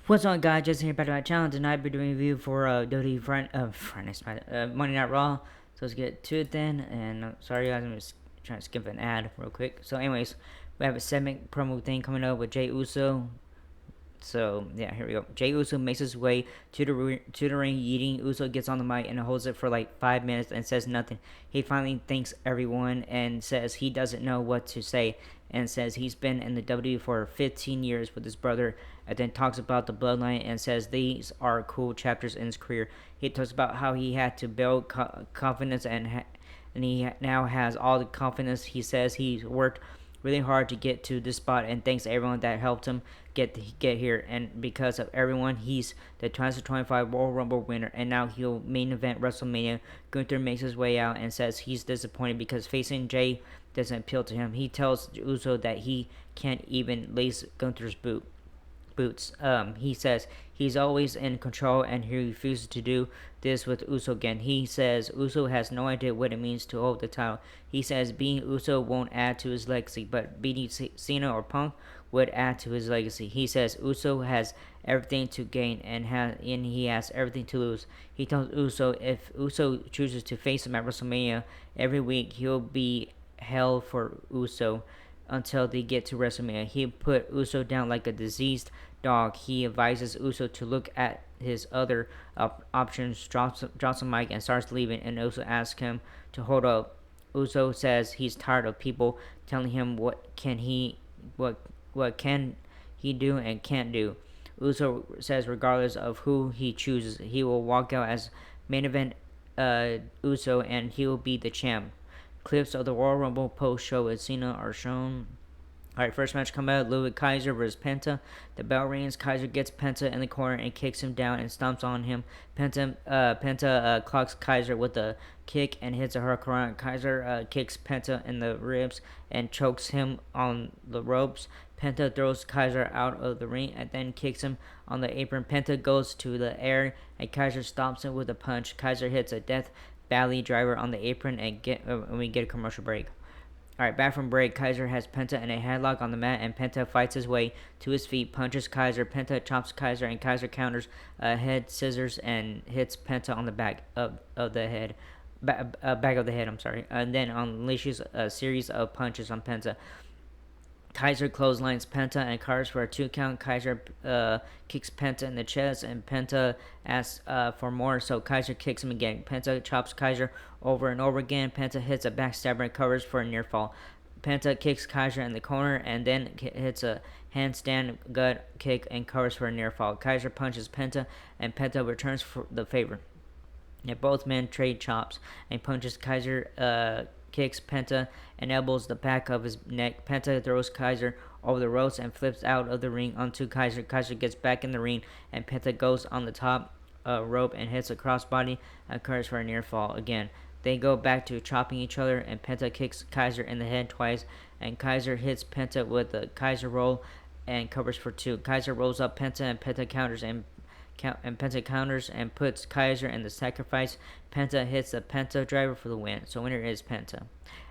What's on, guys? Just here back to my channel. Tonight, we're doing a review for WWE Monday Night Raw. So let's get to it then. And sorry, guys, I'm just trying to skip an ad real quick. So, anyways, we have a segment promo thing coming up with Jey Uso. So yeah, here we go. Jey Uso makes his way to the ring. Yeeting Uso gets on the mic and holds it for like 5 minutes and says nothing. He finally thanks everyone and says he doesn't know what to say and says he's been in the W for 15 years with his brother. And then talks about the bloodline and says these are cool chapters in his career. He talks about how he had to build confidence and he now has all the confidence. He says he's worked really hard to get to this spot and thanks everyone that helped him get here, and because of everyone he's the 2025 Royal Rumble winner and now he'll main event WrestleMania. Gunther makes his way out and says he's disappointed because facing Jey doesn't appeal to him. He tells Uso that he can't even lace Gunther's boots. He says he's always in control and he refuses to do this with Uso again. He says Uso has no idea what it means to hold the title. He says being Uso won't add to his legacy, but beating Cena or Punk would add to his legacy. He says Uso has everything to gain and he has everything to lose. He tells Uso if Uso chooses to face him at WrestleMania every week, he'll be hell for Uso until they get to WrestleMania. He put Uso down like a diseased dog. He advises Uso to look at his other options, drops the mic, and starts leaving. And Uso asks him to hold up. Uso says he's tired of people telling him what can he do and can't do. Uso says regardless of who he chooses, he will walk out as main event Uso and he will be the champ. Clips of the Royal Rumble post show with Cena are shown. Alright, first match come out, Ludwig Kaiser versus Penta. The bell rings, Kaiser gets Penta in the corner and kicks him down and stomps on him. Penta clocks Kaiser with a kick and hits a hurricane. Kaiser kicks Penta in the ribs and chokes him on the ropes. Penta throws Kaiser out of the ring and then kicks him on the apron. Penta goes to the air and Kaiser stops him with a punch. Kaiser hits a Death Valley driver on the apron and we get a commercial break. Alright, back from break, Kaiser has Penta in a headlock on the mat, and Penta fights his way to his feet, punches Kaiser, Penta chops Kaiser, and Kaiser counters head scissors and hits Penta on the back of the head. Back of the head, I'm sorry. And then unleashes a series of punches on Penta. Kaiser clotheslines Penta and cars for a 2 count. Kaiser kicks Penta in the chest and Penta asks for more, so Kaiser kicks him again. Penta chops Kaiser over and over again. Penta hits a backstabber and covers for a near fall. Penta kicks Kaiser in the corner and then hits a handstand gut kick and covers for a near fall. Kaiser punches Penta and Penta returns for the favor. And both men trade chops and punches. Kaiser kicks Penta and elbows the back of his neck. Penta throws Kaiser over the ropes and flips out of the ring onto Kaiser. Kaiser gets back in the ring and Penta goes on the top rope and hits a crossbody and covers for a near fall again. They go back to chopping each other and Penta kicks Kaiser in the head twice and Kaiser hits Penta with the Kaiser roll and covers for 2. Kaiser rolls up Penta and Penta counters and Penta counters and puts Kaiser in the sacrifice. Penta hits the Penta driver for the win. So winner is Penta.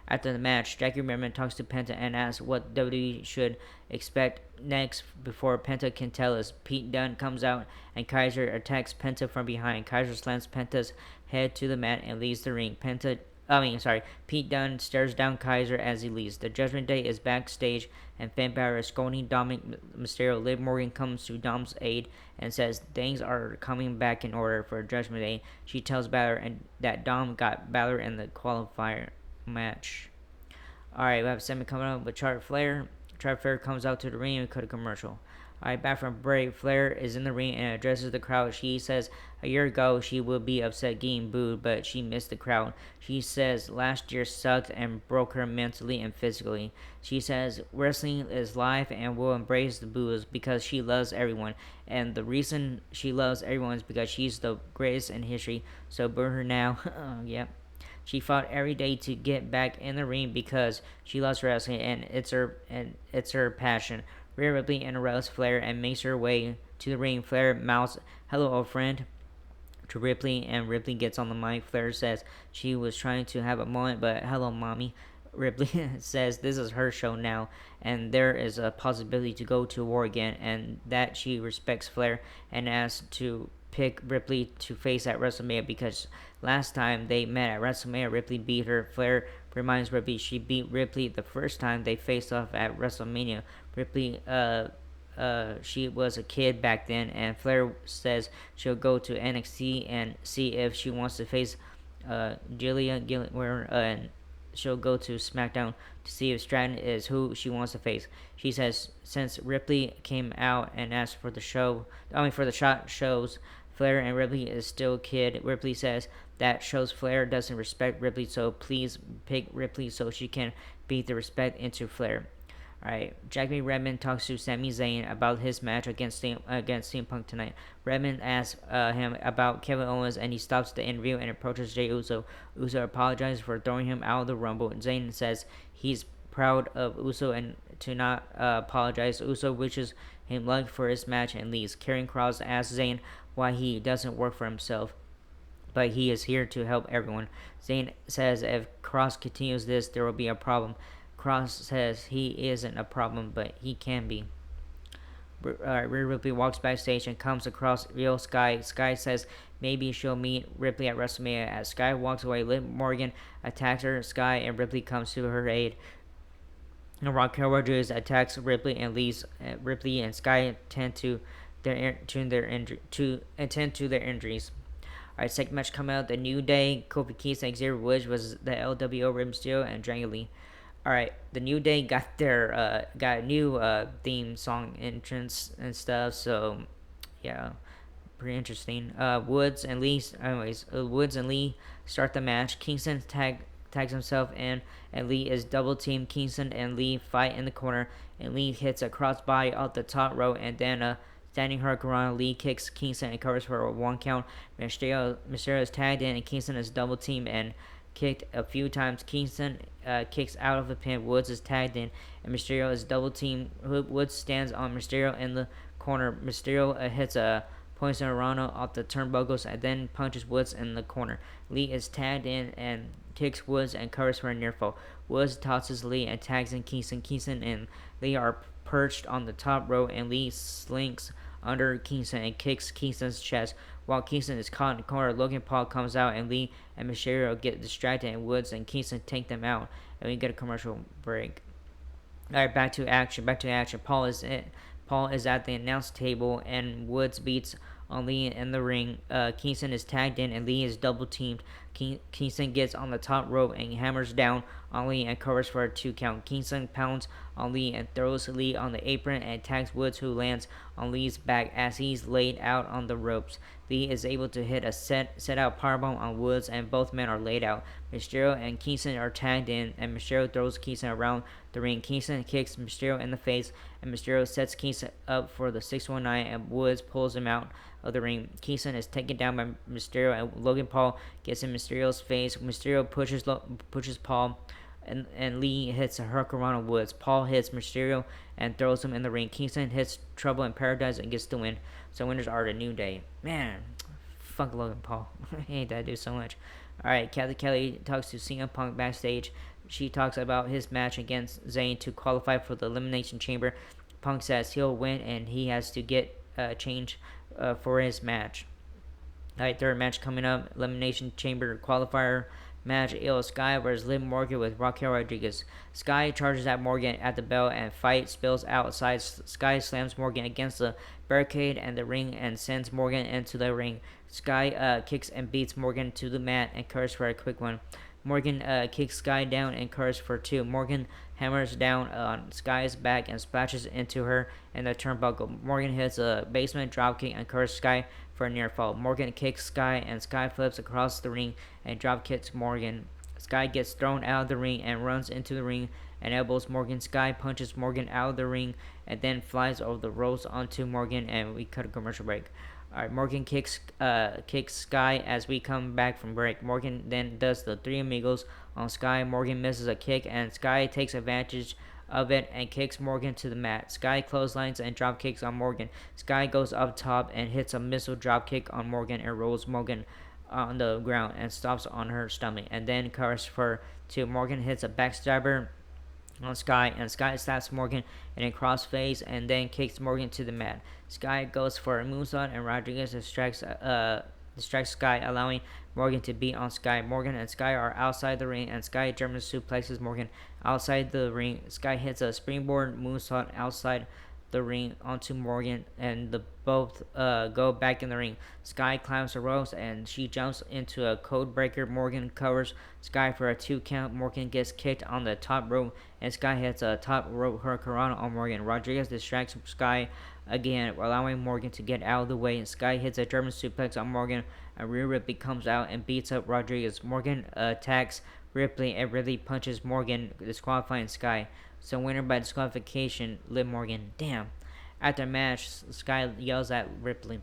After the match, Jackie Redmond talks to Penta and asks what WWE should expect next before Penta can tell us. Pete Dunne comes out and Kaiser attacks Penta from behind. Kaiser slams Penta's head to the mat and leaves the ring. Pete Dunne stares down Kaiser as he leaves. The Judgment Day is backstage, and Finn Balor is scolding Dominic Mysterio. Liv Morgan comes to Dom's aid and says things are coming back in order for Judgment Day. She tells Balor that Dom got Balor in the qualifier match. Alright, we have a segment coming up with Charlotte Flair. Charlotte Flair comes out to the ring and cut a commercial. Alright, back from break, Flair is in the ring and addresses the crowd. She says a year ago she would be upset getting booed, but she missed the crowd. She says last year sucked and broke her mentally and physically. She says wrestling is life and will embrace the boos because she loves everyone. And the reason she loves everyone is because she's the greatest in history. So boo her now. Yep. She fought every day to get back in the ring because she loves wrestling and it's her passion. Rhea Ripley interrupts Flair and makes her way to the ring. Flair mouths, "Hello, old friend," to Ripley, and Ripley gets on the mic. Flair says she was trying to have a moment, but hello, mommy. Ripley says this is her show now, and there is a possibility to go to war again, and that she respects Flair and asks to pick Ripley to face at WrestleMania because last time they met at WrestleMania, Ripley beat her. Flair reminds Ripley she beat Ripley the first time they faced off at WrestleMania. Ripley, she was a kid back then, and Flair says she'll go to NXT and see if she wants to face Jillian Gillian, and she'll go to SmackDown to see if Stratton is who she wants to face. She says since Ripley came out and asked for the for the shot shows Flair and Ripley is still a kid. Ripley says that shows Flair doesn't respect Ripley, so please pick Ripley so she can beat the respect into Flair. Alright, Jackie Redmond talks to Sami Zayn about his match against CM Punk tonight. Redmond asks him about Kevin Owens, and he stops the interview and approaches Jey Uso. Uso apologizes for throwing him out of the Rumble. Zayn says he's proud of Uso and to not apologize. Uso wishes him luck for his match and leaves. Karrion Kross asks Zayn why he doesn't work for himself, but he is here to help everyone. Zayn says if Kross continues this, there will be a problem. Kross says he isn't a problem, but he can be. Rhea Ripley walks backstage and comes across Io Sky. Sky says maybe she'll meet Ripley at WrestleMania. As Sky walks away, Liv Morgan attacks her. Sky and Ripley comes to her aid. Raquel Rodriguez attacks Ripley and leaves. Ripley and Sky attend to their injuries. Alright, second match coming out. The New Day, Kofi Kingston, Xavier Woods was the LWO, Rey Mysterio, and Dragon Lee. Alright, the New Day got their got a new theme song entrance and stuff, so yeah, pretty interesting. Woods and Lee start the match. Kingston tags himself in, and Lee is double teamed. Kingston and Lee fight in the corner, and Lee hits a crossbody off the top rope, and then standing hurricanrana. Lee kicks Kingston and covers for a 1 count. Mysterio is tagged in, and Kingston is double teamed and kicked a few times. Kingston kicks out of the pin. Woods is tagged in, and Mysterio is double teamed. Woods stands on Mysterio in the corner. Mysterio hits a Poison Rana off the turnbuckles and then punches Woods in the corner. Lee is tagged in and kicks Woods and covers for a near fall. Woods tosses Lee and tags in Kingston. Kingston and Lee are perched on the top rope, and Lee slinks under Kingston and kicks Kingston's chest. While Kingston is caught in the corner, Logan Paul comes out, and Lee and Mysterio get distracted, and Woods and Kingston take them out, and we get a commercial break. Alright, back to action. Paul is at the announce table, and Woods beats on Lee in the ring. Kingston is tagged in, and Lee is double teamed. Kingston gets on the top rope and hammers down on Lee and covers for a 2 count. Kingston pounds on Lee and throws Lee on the apron and tags Woods, who lands on Lee's back as he's laid out on the ropes. Lee is able to hit a set out powerbomb on Woods, and both men are laid out. Mysterio and Kingston are tagged in, and Mysterio throws Kingston around the ring. Kingston kicks Mysterio in the face, and Mysterio sets Kingston up for the 619, and Woods pulls him out of the ring. Kingston is taken down by Mysterio, and Logan Paul gets in Mysterio's face. Mysterio pushes Paul, and Lee hits a hurricanrana on Woods. Paul hits Mysterio and throws him in the ring. Kingston hits Trouble in Paradise and gets the win. So winners are the New Day. Man, fuck Logan Paul. I hate that dude so much. Alright, Kathy Kelly talks to CM Punk backstage. She talks about his match against Zayn to qualify for the Elimination Chamber. Punk says he'll win, and he has to get change for his match. Alright, third match coming up. Elimination Chamber qualifier match. Io Sky versus Liv Morgan with Raquel Rodriguez. Sky charges at Morgan at the bell, and fight spills outside. Sky slams Morgan against the barricade and the ring and sends Morgan into the ring. Sky kicks and beats Morgan to the mat and curves for a quick one. Morgan kicks Sky down and curves for 2. Morgan hammers down on Sky's back and splashes into her in the turnbuckle. Morgan hits a basement dropkick and curves Sky for a near fall. Morgan kicks Sky, and Sky flips across the ring and drop kicks Morgan. Sky gets thrown out of the ring and runs into the ring and elbows Morgan. Sky punches Morgan out of the ring and then flies over the ropes onto Morgan, and we cut a commercial break. Alright, Morgan kicks Sky as we come back from break. Morgan then does the Three Amigos on Sky. Morgan misses a kick, and Sky takes advantage of it and kicks Morgan to the mat. Sky clotheslines and drop kicks on Morgan. Sky goes up top and hits a missile drop kick on Morgan and rolls Morgan on the ground and stops on her stomach, and then covers for two. Morgan hits a backstabber on Sky, and Sky slaps Morgan in a crossface and then kicks Morgan to the mat. Sky goes for a moonsault, and Rodriguez distracts Sky, allowing Morgan to beat on Sky. Morgan and Sky are outside the ring, and Sky German suplexes Morgan outside the ring. Sky hits a springboard moonsault outside the ring onto Morgan, and the both go back in the ring. Sky climbs the ropes and she jumps into a code breaker. Morgan covers Sky for a 2 count. Morgan gets kicked on the top rope, and Sky hits a top rope hurricanrana on Morgan. Rodriguez distracts Sky again, allowing Morgan to get out of the way. And Sky hits a German suplex on Morgan, and Rhea Ripley comes out and beats up Rodriguez. Morgan attacks Ripley, and Ripley punches Morgan, disqualifying Sky. So winner by disqualification, Liv Morgan. Damn. After the match, Sky yells at Ripley.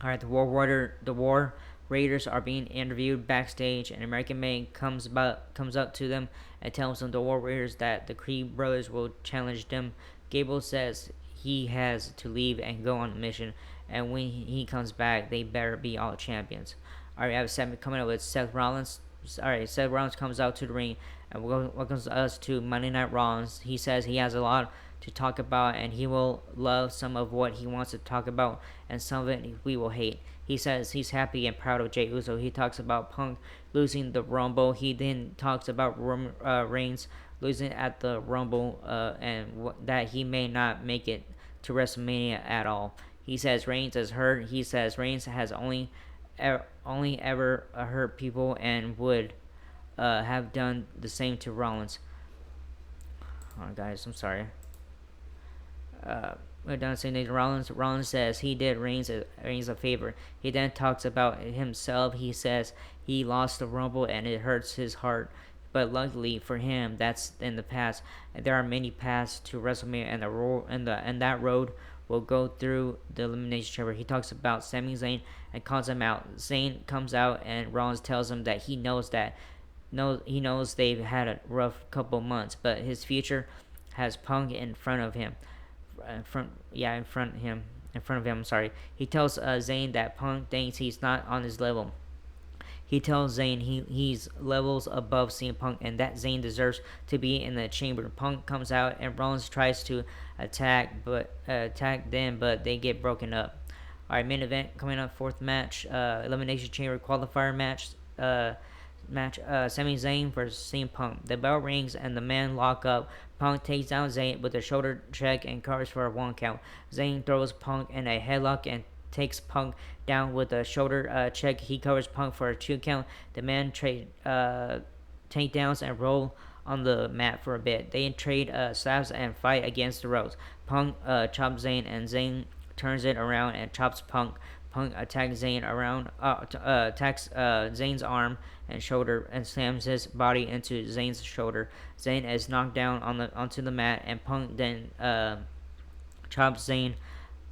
Alright, the War Raiders are being interviewed backstage, and American May comes up to them and tells them the War Raiders that the Creed brothers will challenge them. Gable says he has to leave and go on a mission, and when he comes back, they better be all champions. Alright, we have a segment coming up with Seth Rollins. Alright, Seth Rollins comes out to the ring and welcomes us to Monday Night Rollins. He says he has a lot to talk about, and he will love some of what he wants to talk about, and some of it we will hate. He says he's happy and proud of Jey Uso. He talks about Punk losing the Rumble. He then talks about Reigns losing at the Rumble, and that he may not make it to WrestleMania at all. He says Reigns is hurt. He says Reigns has only ever hurt people and would have done the same to Rollins. Hold on, guys, I'm sorry. We're done saying that Rollins says he did Reigns a favor. He then talks about himself. He says he lost the Rumble and it hurts his heart. But luckily for him, that's in the past. There are many paths to WrestleMania, and that road will go through the Elimination Chamber. He talks about Sami Zayn and calls him out. Zayn comes out and Rollins tells him that he knows they've had a rough couple months, but his future has Punk in front of him. In front of him. I'm sorry. He tells Zayn that Punk thinks he's not on his level. He tells Zayn he's levels above CM Punk, and that Zayn deserves to be in the chamber. Punk comes out and Rollins tries to attack them, but they get broken up. Alright, main event coming up, fourth match, Elimination Chamber qualifier match. Sami Zayn versus CM Punk. The bell rings and the men lock up. Punk takes down Zayn with a shoulder check and covers for a 1 count. Zayn throws Punk in a headlock and takes Punk down with a shoulder check. He covers Punk for a 2 count. The men trade takedowns and roll on the mat for a bit. They trade slaps and fight against the ropes. Punk chops Zayn, and Zayn turns it around and chops Punk. Punk attacks Zayn's arm and shoulder and slams his body into Zayn's shoulder. Zayn is knocked down onto the mat, and Punk then chops Zayn.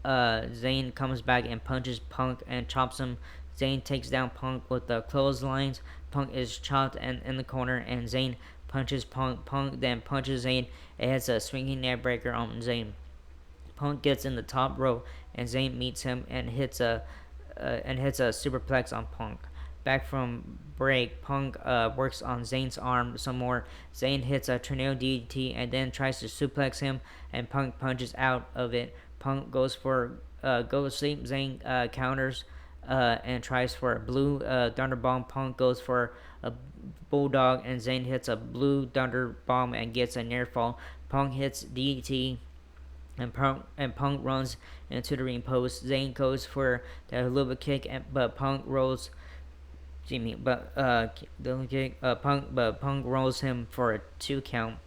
Zayn comes back and punches Punk and chops him. Zayn takes down Punk with the clotheslines. Punk is chopped in the corner, and Zayn punches Punk. Punk then punches Zayn. It hits a swinging neck breaker on Zayn. Punk gets in the top row, and Zayn meets him and hits a superplex on Punk. Back from break, Punk works on Zayn's arm some more. Zayn hits a tornado DDT and then tries to suplex him, and Punk punches out of it. Punk goes for go to sleep. Zayn counters and tries for a blue thunder bomb. Punk goes for a bulldog, and Zayn hits a blue thunder bomb and gets a near fall. Punk hits DDT. And Punk runs into the ring post. Zayn goes for the hula kick, but Punk rolls. Punk rolls him for a 2 count.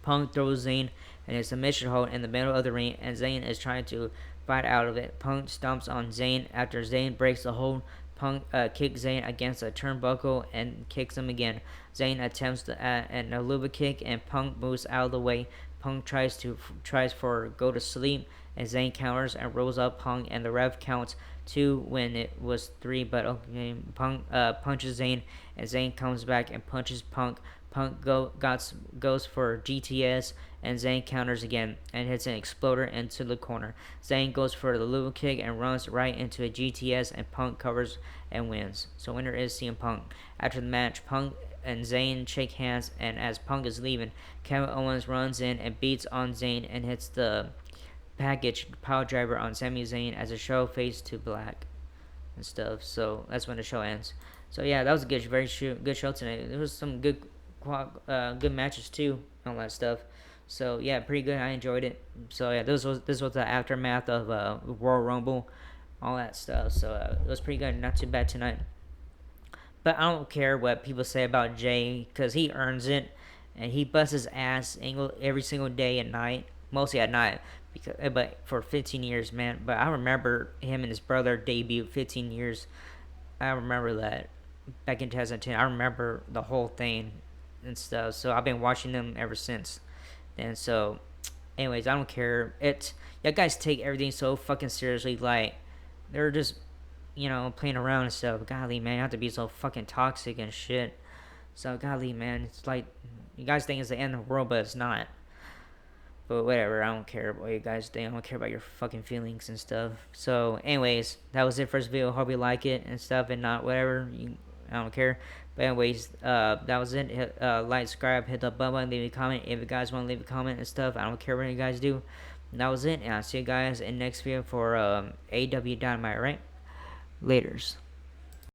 Punk throws Zayn in a submission hold in the middle of the ring, and Zayn is trying to fight out of it. Punk stomps on Zayn after Zayn breaks the hold. Punk kicks Zayn against a turnbuckle and kicks him again. Zayn attempts an hula kick, and Punk moves out of the way. Punk tries for go to sleep, and Zayn counters and rolls up Punk, and the ref counts 2 when it was 3. But okay, Punk punches Zayn, and Zayn comes back and punches Punk. Punk goes for GTS and Zayn counters again and hits an exploder into the corner. Zayn goes for the Louisville kick and runs right into a GTS, and Punk covers and wins. So winner is CM Punk. After the match, Punk and Zayn shake hands, and as Punk is leaving, Kevin Owens runs in and beats on Zayn and hits the package pile driver on Sami Zayn as the show fades to black and stuff. So that's when the show ends. So yeah, that was a good show tonight. There was some good matches too, and all that stuff. So yeah, pretty good. I enjoyed it. So yeah, this was the aftermath of Royal Rumble, all that stuff. So it was pretty good. Not too bad tonight. But I don't care what people say about Jay, because he earns it, and he busts his ass every single day and night, mostly at night. But for 15 years, man. But I remember him and his brother debut 15 years. I remember that back in 2010. I remember the whole thing and stuff. So I've been watching them ever since. And so, anyways, I don't care. You guys take everything so fucking seriously. Like, they're just playing around and stuff. Golly, man, you have to be so fucking toxic and shit. So, golly, man, it's like, you guys think it's the end of the world, but it's not. But whatever, I don't care what you guys think. I don't care about your fucking feelings and stuff. So, anyways, that was it for this video. Hope you like it and stuff, and not whatever. I don't care. But anyways, that was it. Hit, like, subscribe, hit the bell button, leave a comment. If you guys want to leave a comment and stuff, I don't care what you guys do. And that was it, and I'll see you guys in the next video for AW Dynamite, right? Laters.